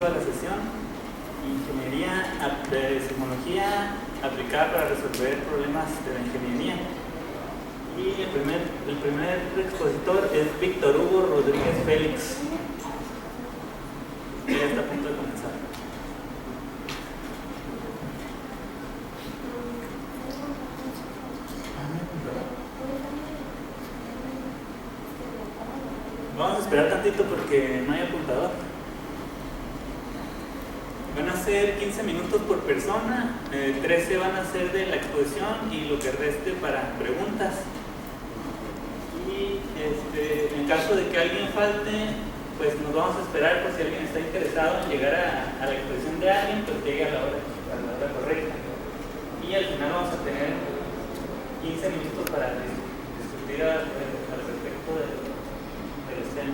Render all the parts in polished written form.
A la sesión Ingeniería de Sismología aplicada para resolver problemas de la ingeniería. Y el primer expositor es Víctor Hugo Rodríguez Félix. Ya está a punto de comenzar. Vamos a esperar tantito porque no hay apuntador. Van a ser 15 minutos por persona, 13 van a ser de la exposición y lo que reste para preguntas. Y en caso de que alguien falte, pues nos vamos a esperar por si alguien está interesado en llegar a la exposición de alguien, pues llegue a la hora correcta. Y al final vamos a tener 15 minutos para discutir al respecto del tema.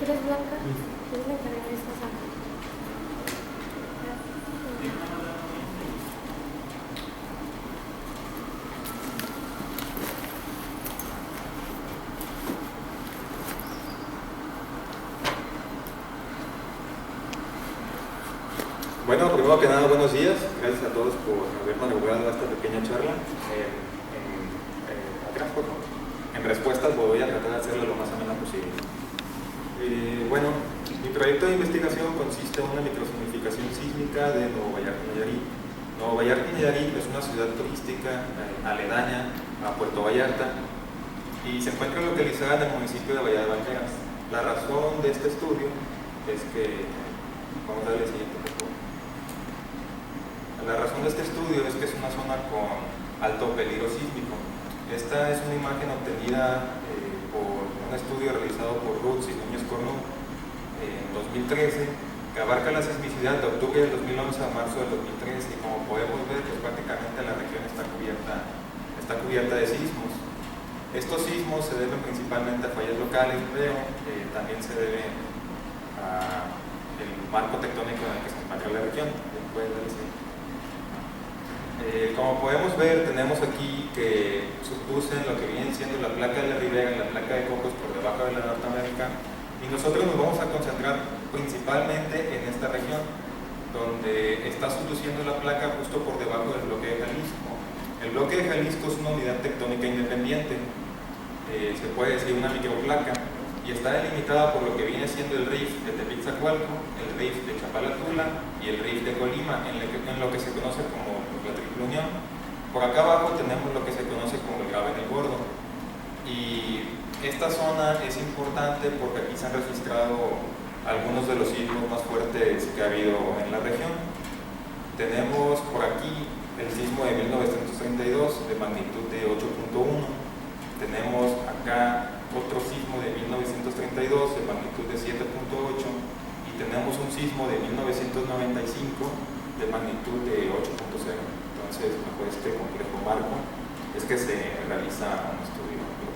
¿Quieres blanca? ¿Quieres la encargar esta sala? Bueno, primero que nada, buenos días. Gracias a todos por haber madrugado a esta pequeña charla. En respuestas voy a tratar de hacerlo lo más amena posible. Bueno, mi proyecto de investigación consiste en una microzonificación sísmica de Nuevo Vallarta, Nayarit. Nuevo Vallarta, Nayarit es una ciudad turística aledaña a Puerto Vallarta y se encuentra localizada en el municipio de Bahía de Banderas. La razón de este estudio es que, vamos a darle el siguiente, por favor. La razón de este estudio es que es una zona con alto peligro sísmico. Esta es una imagen obtenida por un estudio realizado por Rutz y Núñez Cornu en 2013, que abarca la sismicidad de octubre del 2011 a marzo del 2013, y como podemos ver, pues prácticamente la región está cubierta de sismos. Estos sismos se deben principalmente a fallas locales, pero también se deben al marco tectónico en el que se encuentra la región. Como podemos ver, tenemos aquí que supuse lo que viene siendo la placa de la Ribera y la placa de Cocos por debajo de la Norteamérica, y nosotros nos vamos a concentrar principalmente en esta región, donde está subduciendo la placa justo por debajo del bloque de Jalisco. El bloque de Jalisco es una unidad tectónica independiente, se puede decir una microplaca, y está delimitada por lo que viene siendo el RIF de Tepic-Zacualco, el RIF de Chapala-Tula y el RIF de Colima, en lo que se conoce como la Triple Unión. Por acá abajo tenemos lo que se conoce como el Graben el Gordo, y esta zona es importante porque aquí se han registrado algunos de los sismos más fuertes que ha habido en la región. Tenemos por aquí el sismo de 1932 de magnitud de 8.1. Tenemos acá otro sismo de 1932 de magnitud de 7.8 y tenemos un sismo de 1995 de magnitud de 8.0. Entonces, bajo este complejo marco es que se realiza un estudio local.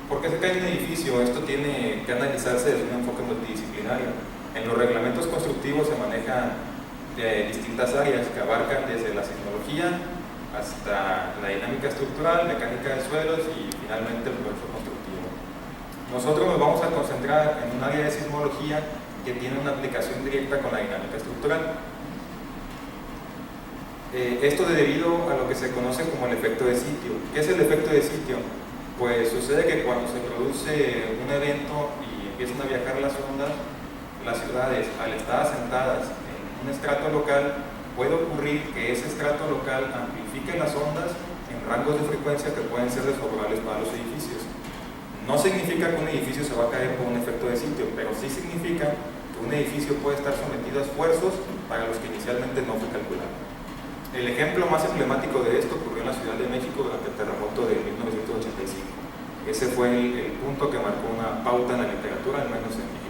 ¿Por qué se cae un edificio? Esto tiene que analizarse desde un enfoque multidisciplinario. En los reglamentos constructivos se manejan distintas áreas que abarcan desde la sismología hasta la dinámica estructural, mecánica de suelos y finalmente el proceso constructivo. Nosotros nos vamos a concentrar en un área de sismología que tiene una aplicación directa con la dinámica estructural. Esto debido a lo que se conoce como el efecto de sitio. ¿Qué es el efecto de sitio? Pues sucede que cuando se produce un evento y empiezan a viajar las ondas, las ciudades, al estar asentadas en un estrato local, puede ocurrir que ese estrato local amplifique las ondas en rangos de frecuencia que pueden ser desfavorables para los edificios. No significa que un edificio se va a caer por un efecto de sitio, pero sí significa que un edificio puede estar sometido a esfuerzos para los que inicialmente no fue calculado. El ejemplo más emblemático de esto ocurrió en la Ciudad de México durante el terremoto de 1985. Ese fue el punto que marcó una pauta en la literatura, al menos en México.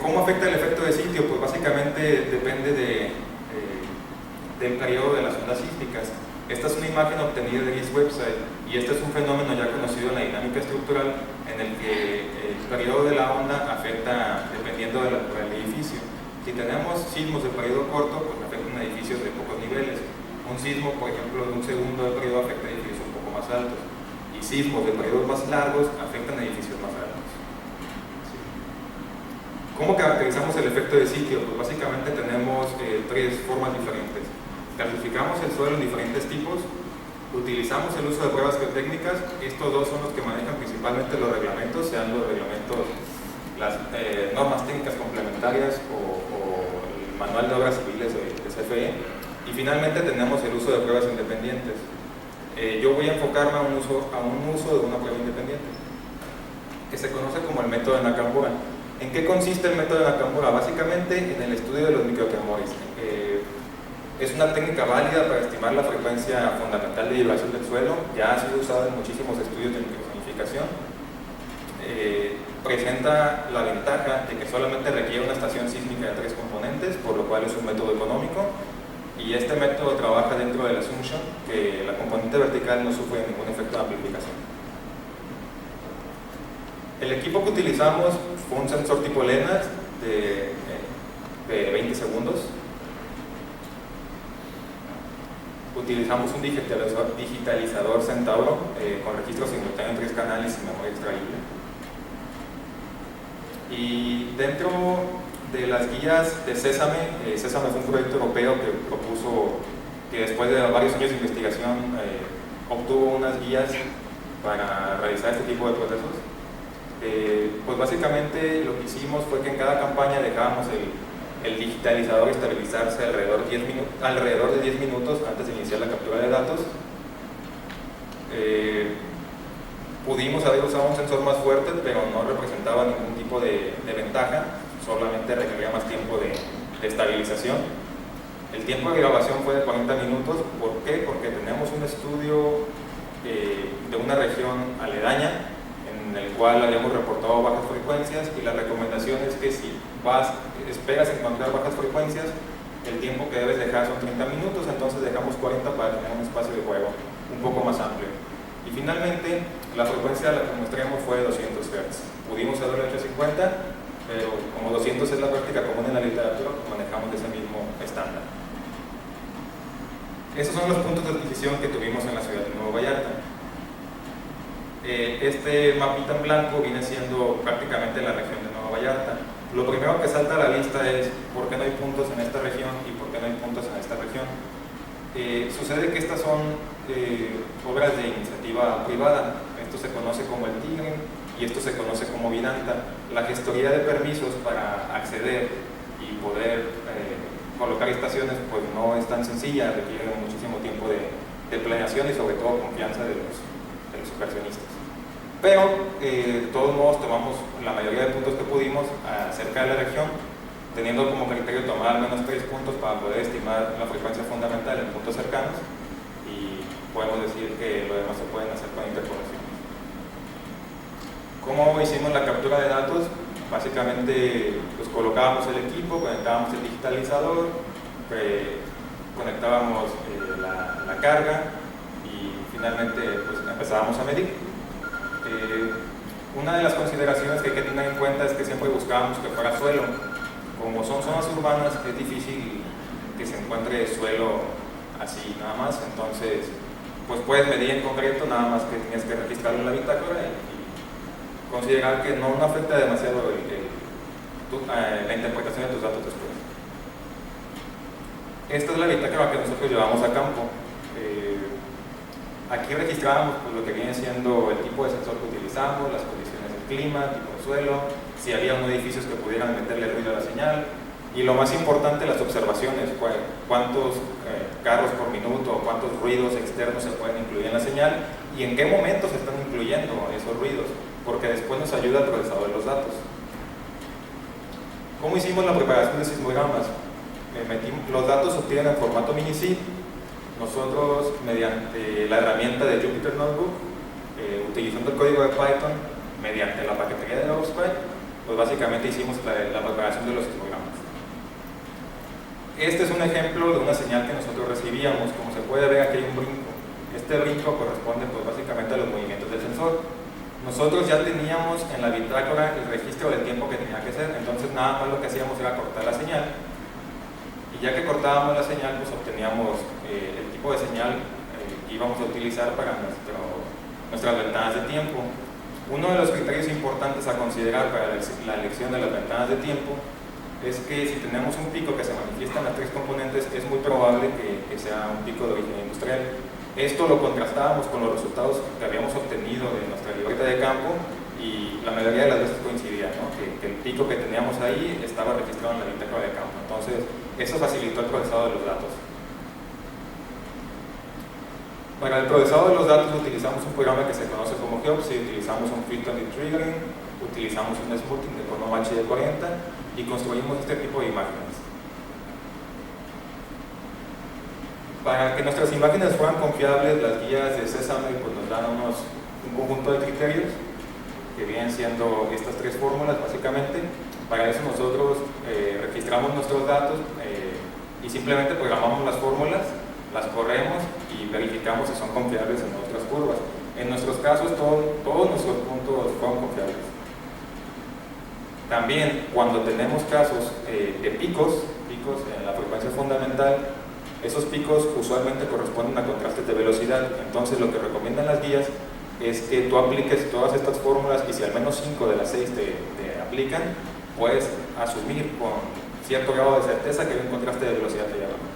¿Cómo afecta el efecto de sitio? Pues básicamente depende del periodo de las ondas sísmicas. Esta es una imagen obtenida de GIS Website y este es un fenómeno ya conocido en la dinámica estructural en el que el periodo de la onda afecta dependiendo del edificio. Si tenemos sismos de periodo corto, pues afectan a edificios de pocos niveles. Un sismo, por ejemplo, de un segundo de periodo afecta a edificios un poco más altos y sismos de periodos más largos afectan a edificios más altos. ¿Cómo caracterizamos el efecto de sitio? Pues básicamente tenemos tres formas diferentes. Clasificamos el suelo en diferentes tipos, utilizamos el uso de pruebas geotécnicas. Estos dos son los que manejan principalmente los reglamentos, sean los reglamentos, las normas técnicas complementarias o el manual de obras civiles de CFE. Y finalmente tenemos el uso de pruebas independientes. Yo voy a enfocarme a un uso de una prueba independiente, que se conoce como el método de Nakamura. ¿En qué consiste el método de Nakamura? Básicamente en el estudio de los microtremores. Es una técnica válida para estimar la frecuencia fundamental de vibración del suelo, ya ha sido usada en muchísimos estudios de microsonificación. Presenta la ventaja de que solamente requiere una estación sísmica de 3 componentes, por lo cual es un método económico, y este método trabaja dentro del assumption que la componente vertical no sufre ningún efecto de amplificación. El equipo que utilizamos fue un sensor tipo LENAX de 20 segundos. Utilizamos un digitalizador Centauro con registro simultáneo en 3 canales y memoria extraíble. Y dentro de las guías de Sésame, Sésame es un proyecto europeo que propuso, que después de varios años de investigación obtuvo unas guías para realizar este tipo de procesos. Pues básicamente lo que hicimos fue que en cada campaña dejábamos el digitalizador estabilizarse alrededor de 10 minutos antes de iniciar la captura de datos. Pudimos haber usado un sensor más fuerte, pero no representaba ningún tipo de ventaja, solamente requería más tiempo de estabilización. El tiempo de grabación fue de 40 minutos. ¿Por qué? Porque tenemos un estudio de una región aledaña en el cual habíamos reportado bajas frecuencias, y la recomendación es que si esperas encontrar bajas frecuencias, el tiempo que debes dejar son 30 minutos, entonces dejamos 40 para tener un espacio de juego un poco más amplio. Y finalmente, la frecuencia a la que mostramos fue de 200 Hz. Pudimos haberlo hecho 50, pero como 200 es la práctica común en la literatura, manejamos ese mismo estándar. Esos son los puntos de adquisición que tuvimos en la ciudad de Nuevo Vallarta. Este mapita en blanco viene siendo prácticamente la región de Nueva Vallarta. Lo primero que salta a la vista es por qué no hay puntos en esta región y por qué no hay puntos en esta región. Sucede que estas son obras de iniciativa privada. Esto se conoce como el TIGRE y esto se conoce como Vidanta. La gestoría de permisos para acceder y poder colocar estaciones pues no es tan sencilla, requiere muchísimo tiempo de planeación y sobre todo confianza de los inversionistas. Pero de todos modos tomamos la mayoría de puntos que pudimos acerca de la región, teniendo como criterio tomar al menos 3 puntos para poder estimar la frecuencia fundamental en puntos cercanos, y podemos decir que lo demás se pueden hacer con interpolaciones. ¿Cómo hicimos la captura de datos? Básicamente pues colocábamos el equipo, conectábamos el digitalizador, conectábamos la carga y finalmente pues empezábamos a medir. Una de las consideraciones que hay que tener en cuenta es que siempre buscábamos que fuera suelo. Como son zonas urbanas es difícil que se encuentre suelo así nada más, entonces pues puedes medir en concreto, nada más que tienes que registrarlo en la bitácora y considerar que no afecta demasiado la interpretación de tus datos después. Esta es la bitácora que nosotros llevamos a campo. Aquí registrábamos pues, lo que viene siendo el tipo de sensor que utilizamos, las condiciones del clima, tipo de suelo, si había unos edificios que pudieran meterle ruido a la señal, y lo más importante, las observaciones, cuántos carros por minuto, cuántos ruidos externos se pueden incluir en la señal y en qué momentos se están incluyendo esos ruidos, porque después nos ayuda el procesador de los datos. ¿Cómo hicimos la preparación de sismogramas? Los datos se obtienen en formato mini-SID. Nosotros, mediante la herramienta de Jupyter Notebook, utilizando el código de Python, mediante la paquetería de OpenSPy, pues básicamente hicimos la preparación de los sismogramas. Este es un ejemplo de una señal que nosotros recibíamos. Como se puede ver, aquí hay un brinco. Este brinco corresponde pues básicamente a los movimientos del sensor. Nosotros ya teníamos en la bitácora el registro del tiempo que tenía que ser, entonces nada más lo que hacíamos era cortar la señal. Y ya que cortábamos la señal, pues obteníamos el tipo de señal que íbamos a utilizar para nuestras ventanas de tiempo. Uno de los criterios importantes a considerar para la elección de las ventanas de tiempo es que si tenemos un pico que se manifiesta en las 3 componentes, es muy probable que sea un pico de origen industrial. Esto lo contrastábamos con los resultados que habíamos obtenido de nuestra libreta de campo y la mayoría de las veces coincidía, ¿no? que el pico que teníamos ahí estaba registrado en la bitácora de campo. Entonces, eso facilitó el procesado de los datos. Para el procesado de los datos utilizamos un programa que se conoce como GeoPsy, utilizamos un filter de triggering, utilizamos un smoothing de Fibonacci de 40 y construimos este tipo de imágenes. Para que nuestras imágenes fueran confiables, las guías de Sesame pues, nos dan un conjunto de criterios que vienen siendo estas 3 fórmulas básicamente. Para eso nosotros registramos nuestros datos y simplemente programamos las fórmulas, las corremos y verificamos si son confiables en nuestras curvas. En nuestros casos todos nuestros puntos fueron confiables. También cuando tenemos casos de picos en la frecuencia fundamental, esos picos usualmente corresponden a contrastes de velocidad. Entonces lo que recomiendan las guías es que tú apliques todas estas fórmulas y si al menos 5 de las 6 te aplican, puedes asumir con cierto grado de certeza que hay un contraste de velocidad allá abajo.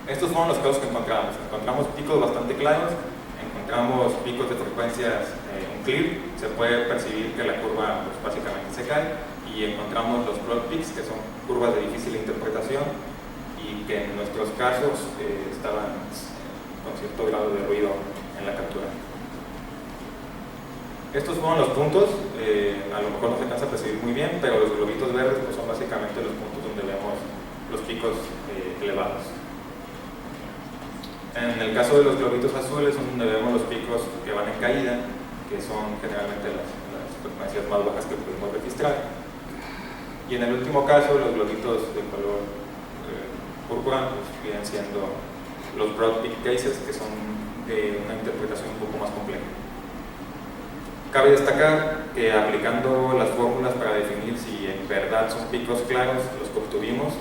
Estos fueron los casos que encontramos. Encontramos picos bastante claros, encontramos picos de frecuencias unclear, se puede percibir que la curva pues, básicamente se cae, y encontramos los broad peaks, que son curvas de difícil interpretación y que en nuestros casos estaban con cierto grado de ruido en la captura. Estos fueron los puntos, a lo mejor no se alcanza a percibir muy bien, pero los globitos verdes pues, son básicamente los puntos donde vemos los picos elevados. En el caso de los globitos azules son donde vemos los picos que van en caída, que son generalmente las frecuencias más bajas que pudimos registrar. Y en el último caso, los globitos de color púrpura pues, vienen siendo los broad peak cases, que son de una interpretación un poco más compleja. Cabe destacar que aplicando las fórmulas para definir si en verdad son picos claros, los que obtuvimos,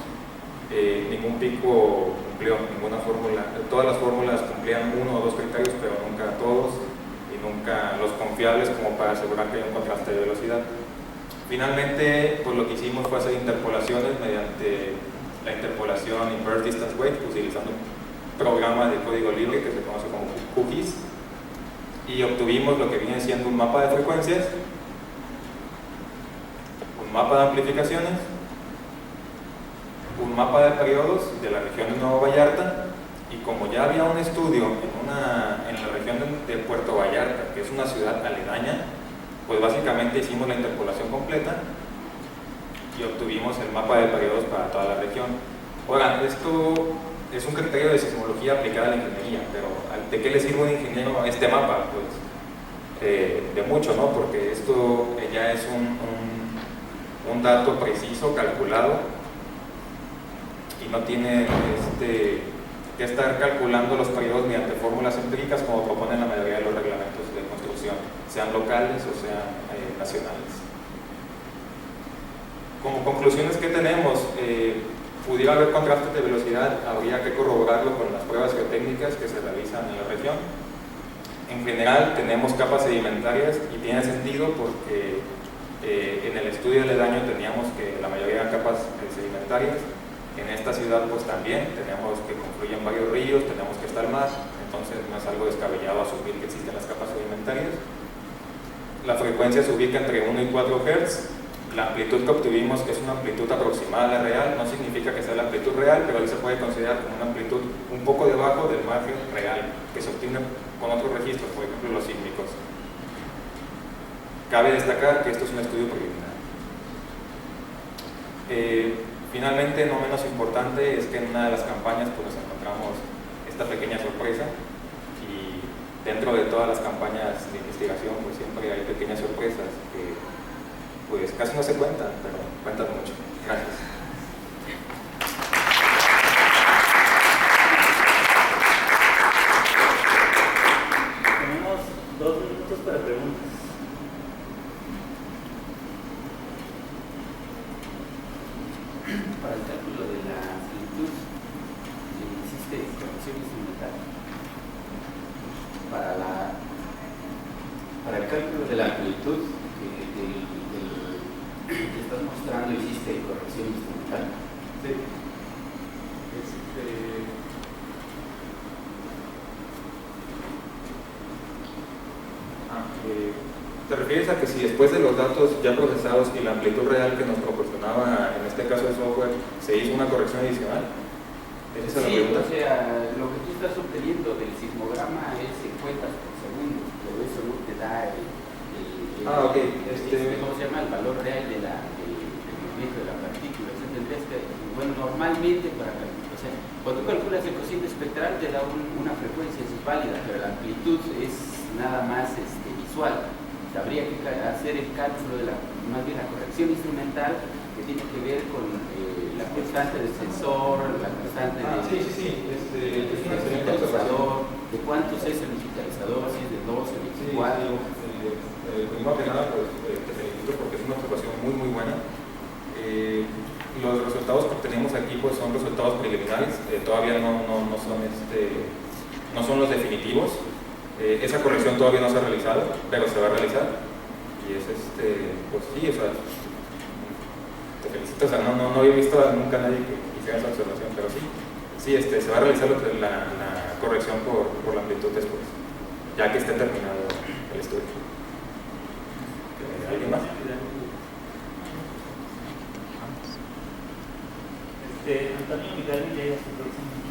ningún pico cumplió ninguna fórmula. Todas las fórmulas cumplían 1 o 2 criterios, pero nunca todos, y nunca los confiables como para asegurar que hay un contraste de velocidad. Finalmente, pues lo que hicimos fue hacer interpolaciones mediante la interpolación Inverse Distance Weight, utilizando programa de código libre que se conoce como cookies, y obtuvimos lo que viene siendo un mapa de frecuencias, un mapa de amplificaciones, un mapa de periodos de la región de Nueva Vallarta, y como ya había un estudio en la región de Puerto Vallarta, que es una ciudad aledaña, pues básicamente hicimos la interpolación completa y obtuvimos el mapa de periodos para toda la región. Ahora, esto es un criterio de sismología aplicada a la ingeniería, pero ¿de qué le sirve a un ingeniero este mapa? Pues de mucho, ¿no? Porque esto ya es un dato preciso, calculado, y no tiene que estar calculando los periodos mediante fórmulas empíricas como proponen la mayoría de los reglamentos de construcción, sean locales o sean nacionales. Como conclusiones que tenemos, pudiera haber contrastes de velocidad, habría que corroborarlo con las pruebas geotécnicas que se realizan en la región. En general tenemos capas sedimentarias y tiene sentido porque en el estudio del daño teníamos que la mayoría eran capas sedimentarias. En esta ciudad pues también tenemos que confluyen varios ríos, tenemos que estar más, entonces no es algo descabellado asumir que existen las capas sedimentarias. La frecuencia se ubica entre 1 y 4 Hz. La amplitud que obtuvimos, que es una amplitud aproximada a la real, no significa que sea la amplitud real, pero ahí se puede considerar como una amplitud un poco debajo del margen real que se obtiene con otros registros, por ejemplo los sísmicos. Cabe destacar que esto es un estudio preliminar. Finalmente, no menos importante, es que en una de las campañas pues, nos encontramos esta pequeña sorpresa, y dentro de todas las campañas de investigación pues siempre hay pequeñas sorpresas que pues casi no se cuentan, pero cuentan mucho. Gracias. Tenemos 2 minutos para preguntas. Para el cálculo de la amplitud existe corrección instrumental. Para el cálculo de la amplitud que estás mostrando existe corrección instrumental. Sí. ¿Te refieres a que si después de los datos ya procesados y la amplitud real que nos proporcionaba, en este caso el software, se hizo una corrección adicional? ¿Es esa la pregunta? O sea, lo que tú estás obteniendo del sismograma es en cuentas por segundo, pero eso no te da ok. ¿cómo se llama? El valor real del movimiento de la partícula. O sea, tendrías que, bueno, normalmente o sea, cuando tú calculas el cociente espectral te da una frecuencia, eso es válida, pero la amplitud es nada más visual. Habría que hacer el cálculo de más bien la corrección instrumental, que tiene que ver con la constante del sensor, la constante del digitalizador, de cuántos es el digitalizador, si es de 2 o de 4. Primero que nada, pues te felicito porque es una observación muy muy buena. Los resultados que obtenemos aquí pues son resultados preliminares, todavía no son los definitivos. Esa corrección todavía no se ha realizado, pero se va a realizar, y es pues sí, o sea, te felicito, o sea, no había visto nunca a nadie que hiciera esa observación, pero sí, se va a realizar la corrección por la amplitud después, ya que esté terminado el estudio. ¿Alguien más? Antonio Vidal Villegas, próximo.